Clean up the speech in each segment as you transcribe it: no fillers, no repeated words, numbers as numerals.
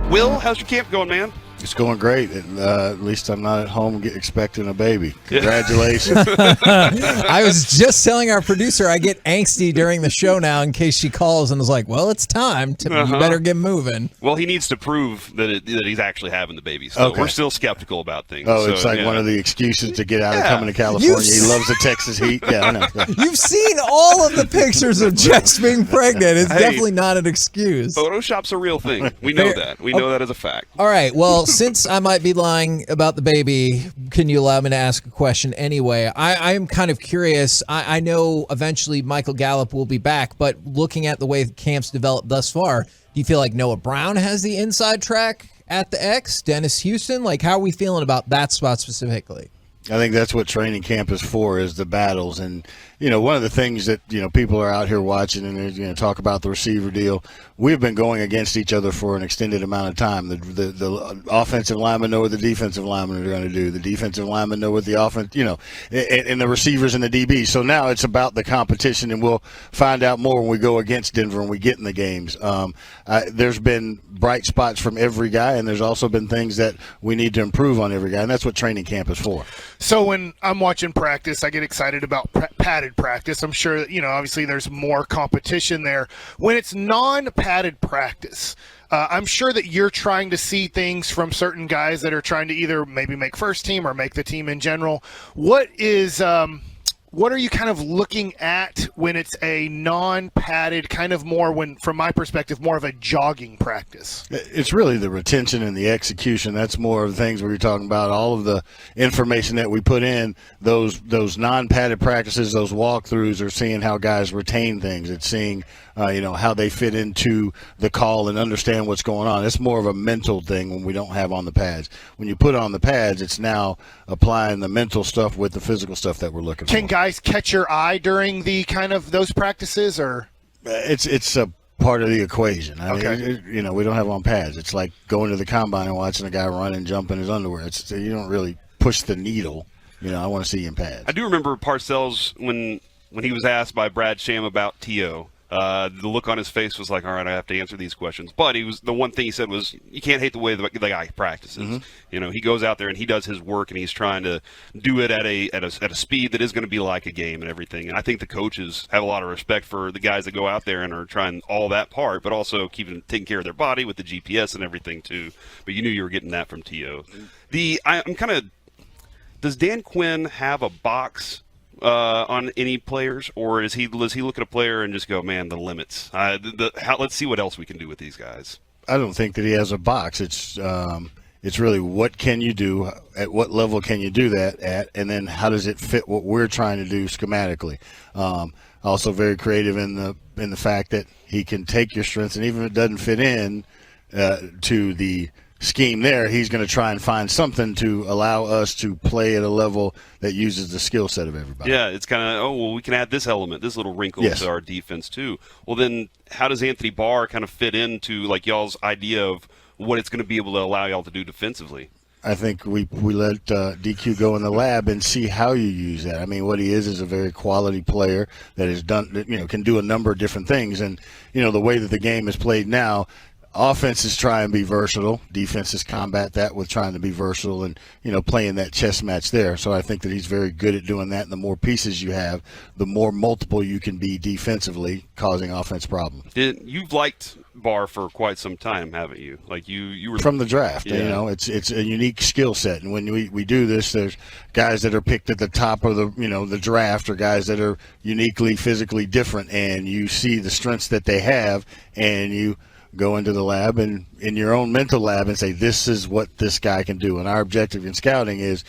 Will, how's your camp going, man? It's going great. At least I'm not at home expecting a baby. Congratulations. I was just telling our producer I get angsty during the show now in case she calls and is like, well, it's time. You better get moving. Well, he needs to prove that he's actually having the baby. So we're still skeptical about things. Oh, it's like one of the excuses to get out of coming to California. He loves the Texas heat. Yeah, I know. You've seen all of the pictures of Jess being pregnant. It's definitely not an excuse. Photoshop's a real thing. We know that. We know that as a fact. All right. Well, since I might be lying about the baby, can you allow me to ask a question anyway? I'm kind of curious. I know eventually Michael Gallup will be back, but looking at the way the camp's developed thus far, do you feel like Noah Brown has the inside track at the X? Dennis Houston? Like, how are we feeling about that spot specifically? I think that's what training camp is for, is the battles. And, one of the things that, people are out here watching and, talk about the receiver deal. We've been going against each other for an extended amount of time. The offensive linemen know what the defensive linemen are going to do. The defensive linemen know what the offense, and the receivers and the DB. So now it's about the competition, and we'll find out more when we go against Denver and we get in the games. There's been bright spots from every guy, and there's also been things that we need to improve on every guy, and that's what training camp is for. So when I'm watching practice, I get excited about padded practice. I'm sure that, obviously there's more competition there. When it's non-padded practice, I'm sure that you're trying to see things from certain guys that are trying to either maybe make first team or make the team in general. What are you kind of looking at when it's a non-padded, kind of more, from my perspective, more of a jogging practice? It's really the retention and the execution. That's more of the things we were talking about. All of the information that we put in, those non-padded practices, those walkthroughs are seeing how guys retain things. It's seeing how they fit into the call and understand what's going on. It's more of a mental thing when we don't have on the pads. When you put on the pads, it's now applying the mental stuff with the physical stuff that we're looking for. Can guys catch your eye during the kind of those practices, or? It's a part of the equation. Okay. We don't have on pads. It's like going to the combine and watching a guy run and jump in his underwear. You don't really push the needle. I want to see you in pads. I do remember Parcells when he was asked by Brad Sham about T.O., the look on his face was like, all right, I have to answer these questions. But the one thing he said was, you can't hate the way the guy practices. Mm-hmm. He goes out there and he does his work, and he's trying to do it at a speed that is going to be like a game and everything. And I think the coaches have a lot of respect for the guys that go out there and are trying all that part, but also taking care of their body with the GPS and everything too. But you knew you were getting that from T.O. Does Dan Quinn have a box on any players, or does he look at a player and just go, man, the limits? Let's see what else we can do with these guys. I don't think that he has a box. It's really what can you do, at what level can you do that at, and then how does it fit what we're trying to do schematically. Also very creative in the fact that he can take your strengths, and even if it doesn't fit in to the scheme there, he's going to try and find something to allow us to play at a level that uses the skill set of everybody. Yeah, it's kind of, we can add this element, this little wrinkle to our defense too. Well, then how does Anthony Barr kind of fit into like y'all's idea of what it's going to be able to allow y'all to do defensively? I think we let DQ go in the lab and see how you use that. I mean, what he is a very quality player that has done, can do a number of different things. And, the way that the game is played now, offenses try and be versatile. Defenses combat that with trying to be versatile and, playing that chess match there. So I think that he's very good at doing that. And the more pieces you have, the more multiple you can be defensively, causing offense problems. You've liked Barr for quite some time, haven't you? Like you were from the draft. Yeah. It's a unique skill set. And when we do this, there's guys that are picked at the top of the draft, or guys that are uniquely physically different. And you see the strengths that they have, and you go into the lab and in your own mental lab and say, this is what this guy can do. And our objective in scouting is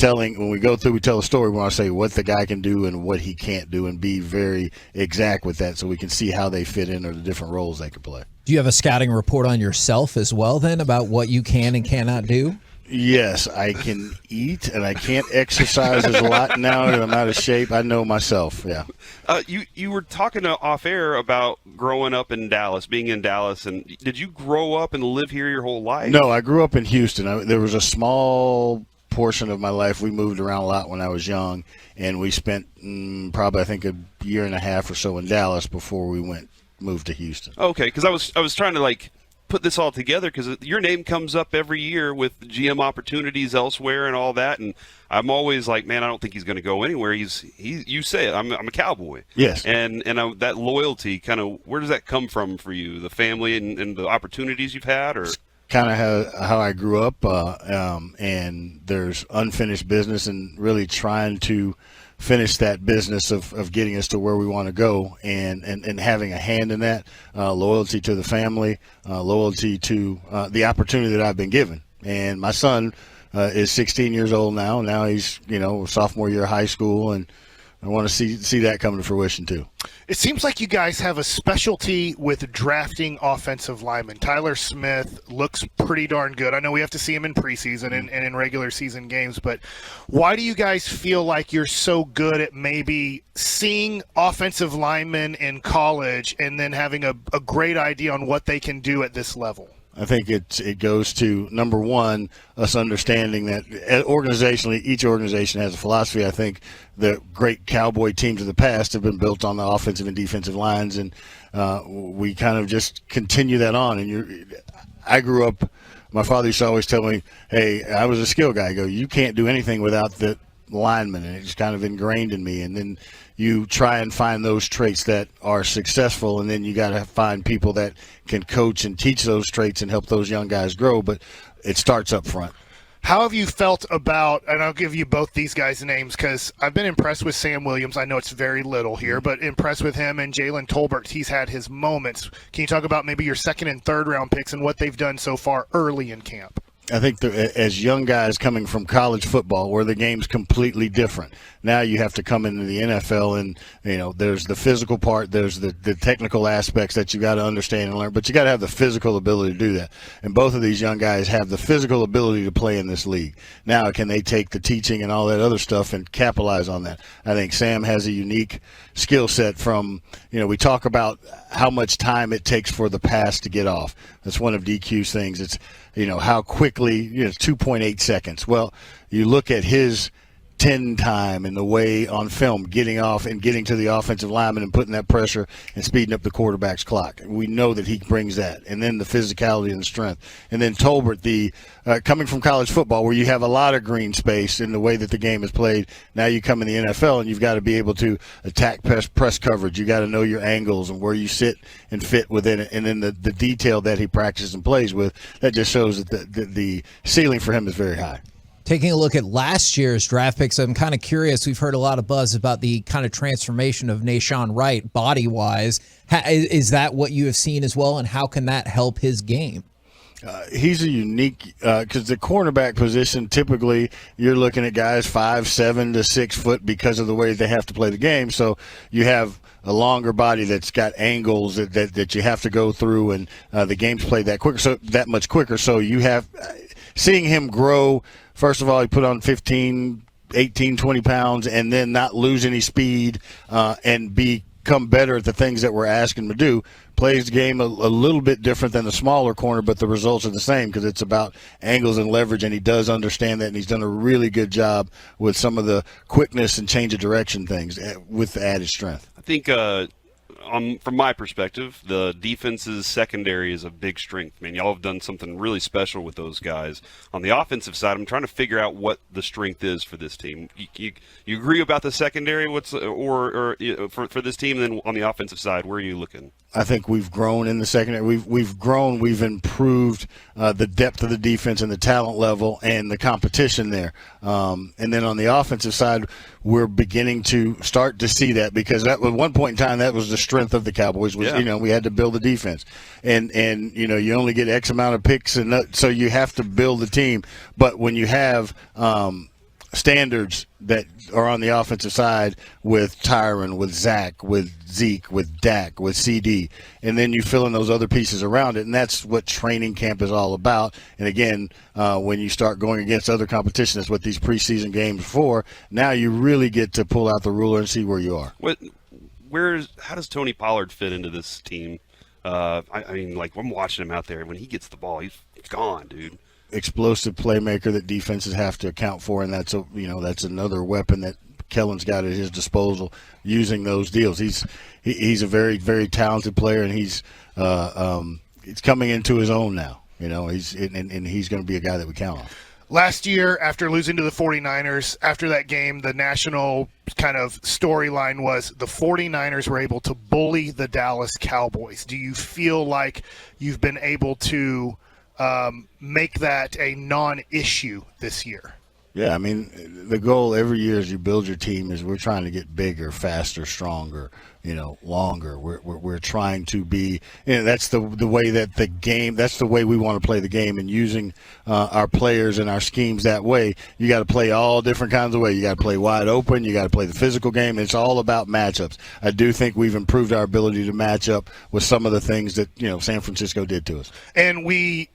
when we go through, we tell a story, we want to say what the guy can do and what he can't do, and be very exact with that so we can see how they fit in or the different roles they could play. Do you have a scouting report on yourself as well then about what you can and cannot do? Yes, I can eat, and I can't exercise as a lot now that I'm out of shape. I know myself, yeah. You were talking off air about growing up in Dallas, being in Dallas, and did you grow up and live here your whole life? No, I grew up in Houston. There was a small portion of my life. We moved around a lot when I was young, and we spent probably, I think, a year and a half or so in Dallas before we moved to Houston. Okay, because I was trying to put this all together? Because your name comes up every year with GM opportunities elsewhere and all that, and I'm always like, man, I don't think he's going to go anywhere. You say it, I'm a Cowboy. Yes. And that loyalty, kind of, where does that come from for you? The family and the opportunities you've had, or? Kind of how I grew up, and there's unfinished business and really trying to finish that business of getting us to where we want to go, and having a hand in that, loyalty to the family, loyalty to the opportunity that I've been given. And my son is 16 years old now. Now he's, sophomore year of high school, and I want to see that come to fruition too. It seems like you guys have a specialty with drafting offensive linemen. Tyler Smith looks pretty darn good. I know we have to see him in preseason and in regular season games, but why do you guys feel like you're so good at maybe seeing offensive linemen in college and then having a great idea on what they can do at this level? I think it goes to, number one, us understanding that organizationally, each organization has a philosophy. I think the great Cowboy teams of the past have been built on the offensive and defensive lines, and we kind of just continue that on. And I grew up, my father used to always tell me, hey, I was a skill guy. I go, you can't do anything without the lineman, and it's kind of ingrained in me. And then you try and find those traits that are successful, and then you got to find people that can coach and teach those traits and help those young guys grow. But it starts up front. How have you felt about, and I'll give you both these guys' names because I've been impressed with Sam Williams. I know it's very little here, but impressed with him, and Jalen Tolbert. He's had his moments. Can you talk about maybe your second and third round picks and what they've done so far early in camp? I think as young guys coming from college football, where the game's completely different, now you have to come into the NFL, and there's the physical part, there's the technical aspects that you got to understand and learn, but you got to have the physical ability to do that. And both of these young guys have the physical ability to play in this league. Now, can they take the teaching and all that other stuff and capitalize on that? I think Sam has a unique skill set from, we talk about how much time it takes for the pass to get off. That's one of DQ's things. It's, how quickly, 2.8 seconds. Well, you look at his 10 time and the way on film getting off and getting to the offensive lineman and putting that pressure and speeding up the quarterback's clock. We know that he brings that. And then the physicality and the strength. And then Tolbert, coming from college football where you have a lot of green space in the way that the game is played, now you come in the NFL and you've got to be able to attack press coverage. You got to know your angles and where you sit and fit within it. And then the detail that he practices and plays with, that just shows that the ceiling for him is very high. Taking a look at last year's draft picks, I'm kind of curious. We've heard a lot of buzz about the kind of transformation of Nashawn Wright body-wise. Is that what you have seen as well, and how can that help his game? He's a unique because the cornerback position, typically you're looking at guys 5'7" to 6 foot because of the way they have to play the game. So you have a longer body that's got angles that you have to go through, and the game's played that much quicker. So you have seeing him grow. First of all, he put on 15, 18, 20 pounds, and then not lose any speed and become better at the things that we're asking him to do. Plays the game a little bit different than the smaller corner, but the results are the same because it's about angles and leverage, and he does understand that, and he's done a really good job with some of the quickness and change of direction things with the added strength. I think from my perspective, the defense's secondary is a big strength. Man, y'all have done something really special with those guys. On the offensive side, I'm trying to figure out what the strength is for this team. You agree about the secondary? For this team? And then on the offensive side, where are you looking? I think we've grown in the secondary. We've grown. We've improved the depth of the defense and the talent level and the competition there. And then on the offensive side, we're beginning to start to see that because that was one point in time that was the strength of the Cowboys. Was we had to build the defense, and you only get X amount of picks, and so you have to build the team. But when you have standards that are on the offensive side with Tyron, with Zach, with Zeke, with Dak, with CD, and then you fill in those other pieces around it, and that's what training camp is all about. And again, when you start going against other competition, that's what these preseason games are for. Now you really get to pull out the ruler and see where you are. How does Tony Pollard fit into this team? I mean, I'm watching him out there. When he gets the ball, he's gone, dude. Explosive playmaker that defenses have to account for, and that's another weapon that Kellen's got at his disposal using those deals. He's a very, very talented player, and he's it's coming into his own now. He's going to be a guy that we count on. Last year, after losing to the 49ers, after that game, the national kind of storyline was the 49ers were able to bully the Dallas Cowboys. Do you feel like you've been able to make that a non-issue this year? Yeah, I mean, the goal every year as you build your team is we're trying to get bigger, faster, stronger, longer. We're trying to be, that's the way that the game, that's the way we want to play the game, and using our players and our schemes that way. You got to play all different kinds of ways. You got to play wide open. You got to play the physical game. It's all about matchups. I do think we've improved our ability to match up with some of the things that, San Francisco did to us. And we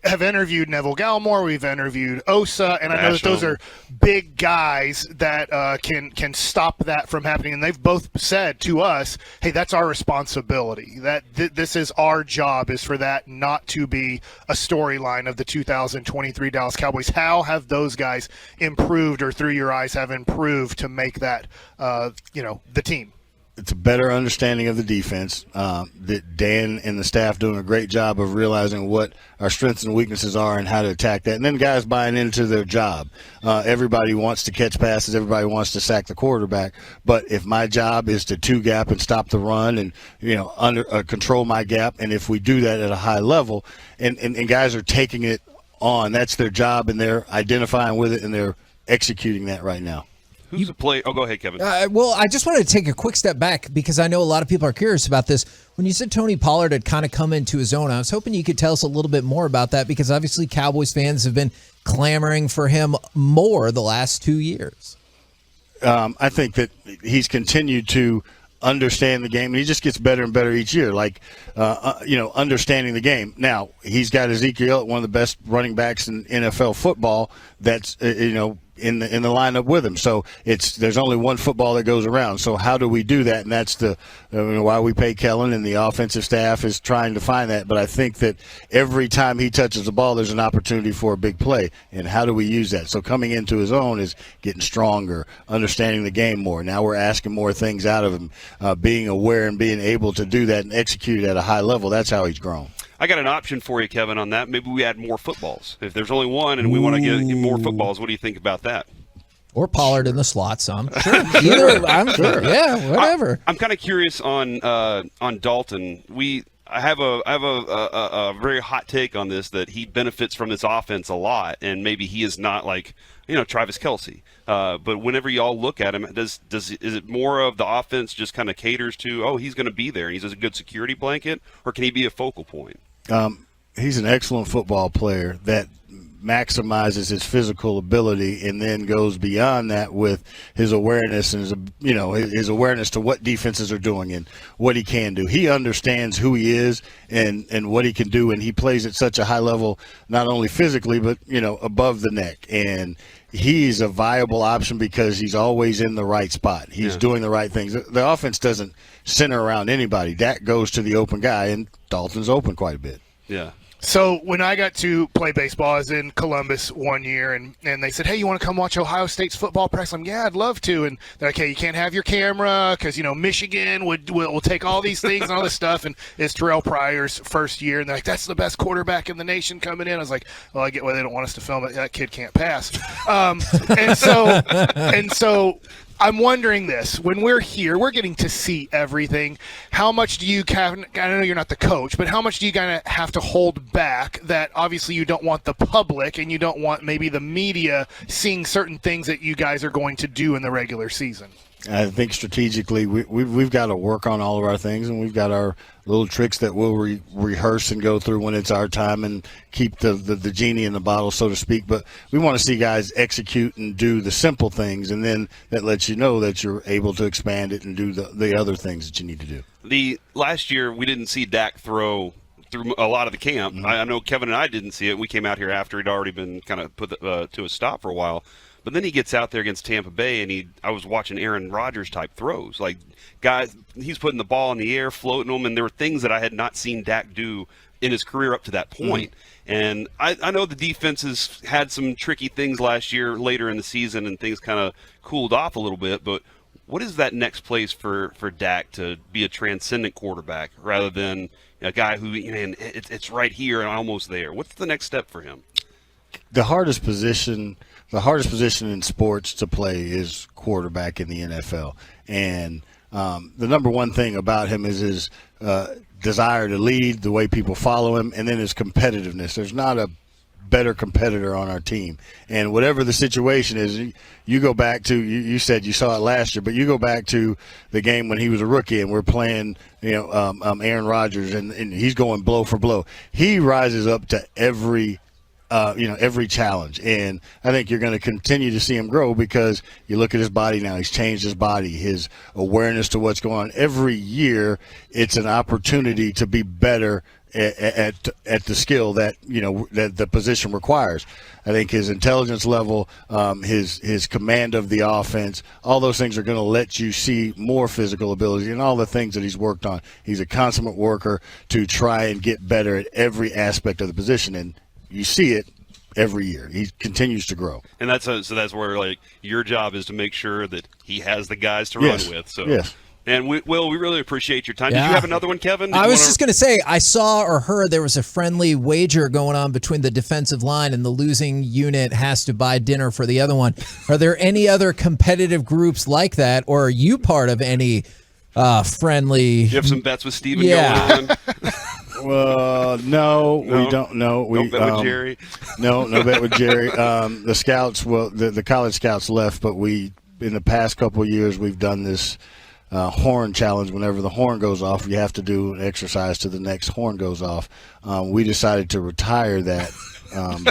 have interviewed Neville Gallimore, we've interviewed Osa, and I know that those are big guys that can stop that from happening. And they've both said to us, hey, that's our responsibility. That this is our job, is for that not to be a storyline of the 2023 Dallas Cowboys. How have those guys improved, or through your eyes have improved, to make that, the team? It's a better understanding of the defense. That Dan and the staff doing a great job of realizing what our strengths and weaknesses are and how to attack that. And then guys buying into their job. Everybody wants to catch passes. Everybody wants to sack the quarterback. But if my job is to two gap and stop the run and control my gap, and if we do that at a high level, and guys are taking it on, that's their job, and they're identifying with it, and they're executing that right now. Who's a player? Oh, go ahead, Kevin. Well, I just wanted to take a quick step back because I know a lot of people are curious about this. When you said Tony Pollard had kind of come into his own, I was hoping you could tell us a little bit more about that, because obviously Cowboys fans have been clamoring for him more the last 2 years. I think that he's continued to understand the game, and he just gets better and better each year, understanding the game. Now, he's got Ezekiel, one of the best running backs in NFL football, that's, in the lineup with him. So there's only one football that goes around. So how do we do that? And that's why we pay Kellen, and the offensive staff is trying to find that. But I think that every time he touches the ball, there's an opportunity for a big play. And how do we use that? So coming into his own is getting stronger, understanding the game more. Now we're asking more things out of him, being aware and being able to do that and execute at a high level. That's how he's grown. I got an option for you, Kevin, on that. Maybe we add more footballs. If there's only one and we want to get more footballs, what do you think about that? Or Pollard in the slot some. Sure. Either, I'm sure. Yeah, whatever. I'm kind of curious on Dalton. I have a very hot take on this, that he benefits from this offense a lot, and maybe he is not like Travis Kelce. But whenever y'all look at him, is it more of the offense just kind of caters to, he's going to be there and he's a good security blanket, or can he be a focal point? He's an excellent football player that maximizes his physical ability and then goes beyond that with his awareness and his awareness to what defenses are doing and what he can do. He understands who he is and what he can do, and he plays at such a high level, not only physically but above the neck. And he's a viable option because he's always in the right spot. He's doing the right things. The offense doesn't center around anybody. Dak goes to the open guy, and Dalton's open quite a bit. Yeah. So when I got to play baseball, I was in Columbus one year, and they said, hey, you want to come watch Ohio State's football practice? I'm yeah, I'd love to. And they're like, hey, you can't have your camera because, Michigan will take all these things and all this stuff. And it's Terrell Pryor's first year. And they're like, that's the best quarterback in the nation coming in. I was like, well, I get why they don't want us to film it. That kid can't pass. And so I'm wondering this. When we're here, we're getting to see everything. How much do you I know you're not the coach, but how much do you kind of have to hold back that obviously you don't want the public and you don't want maybe the media seeing certain things that you guys are going to do in the regular season? I think strategically we've got to work on all of our things, and we've got our little tricks that we'll rehearse and go through when it's our time and keep the genie in the bottle, so to speak. But we want to see guys execute and do the simple things, and then that lets you know that you're able to expand it and do the other things that you need to do. The last year we didn't see Dak throw through a lot of the camp. Mm-hmm. I know Kevin and I didn't see it. We came out here after he'd already been kind of put to a stop for a while. But then he gets out there against Tampa Bay, and I was watching Aaron Rodgers type throws. Like, guys, he's putting the ball in the air, floating them, and there were things that I had not seen Dak do in his career up to that point. Mm-hmm. And I know the defenses had some tricky things last year later in the season, and things kind of cooled off a little bit. But what is that next place for Dak to be a transcendent quarterback rather than a guy who, man, it's right here and almost there? What's the next step for him? The hardest position in sports to play is quarterback in the NFL. And the number one thing about him is his desire to lead, the way people follow him, and then his competitiveness. There's not a better competitor on our team. And whatever the situation is, you go back to, you said you saw it last year, but you go back to the game when he was a rookie and we're playing, Aaron Rodgers, and he's going blow for blow. He rises up to every challenge. And I think you're going to continue to see him grow because you look at his body now. He's changed his body, his awareness to what's going on. Every year, it's an opportunity to be better at the skill that the position requires. I think his intelligence level, his command of the offense, all those things are going to let you see more physical ability and all the things that he's worked on. He's a consummate worker to try and get better at every aspect of the position, and you see it every year. He continues to grow. And that's where your job is to make sure that he has the guys to Yes. run with. So yes. And we really appreciate your time. Yeah. Did you have another one, Kevin? I was just going to say, I saw or heard there was a friendly wager going on between the defensive line, and the losing unit has to buy dinner for the other one. Are there any other competitive groups like that, or are you part of any friendly? You have some bets with Steven Yeah. going on? Well, no, we don't. No, we Don't bet with Jerry? No bet with Jerry. The scouts, the college scouts left, but in the past couple of years, we've done this horn challenge. Whenever the horn goes off, you have to do an exercise till the next horn goes off. We decided to retire that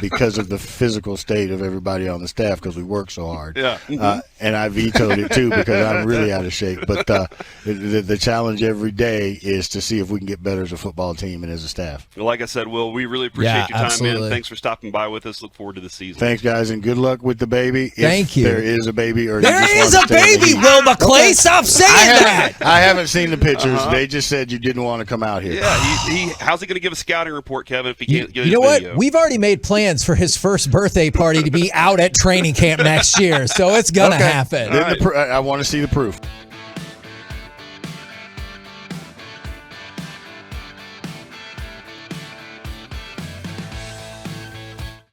because of the physical state of everybody on the staff because we work so hard. Yeah. And I vetoed it too because I'm really out of shape. But the challenge every day is to see if we can get better as a football team and as a staff. Well, like I said, Will, we really appreciate your time, absolutely. man. Thanks for stopping by with us. Look forward to the season. Thanks, guys, and good luck with the baby. Thank you. There is a baby, or There is a baby, Will McClay. Stop saying that. I haven't seen the pictures. They just said you didn't want to come out here. Yeah, how's he going to give a scouting report, Kevin, if he can't get You know a video? what? We've already made plans for his first birthday party to be out at training camp next year, so it's gonna happen. Then I want to see the proof.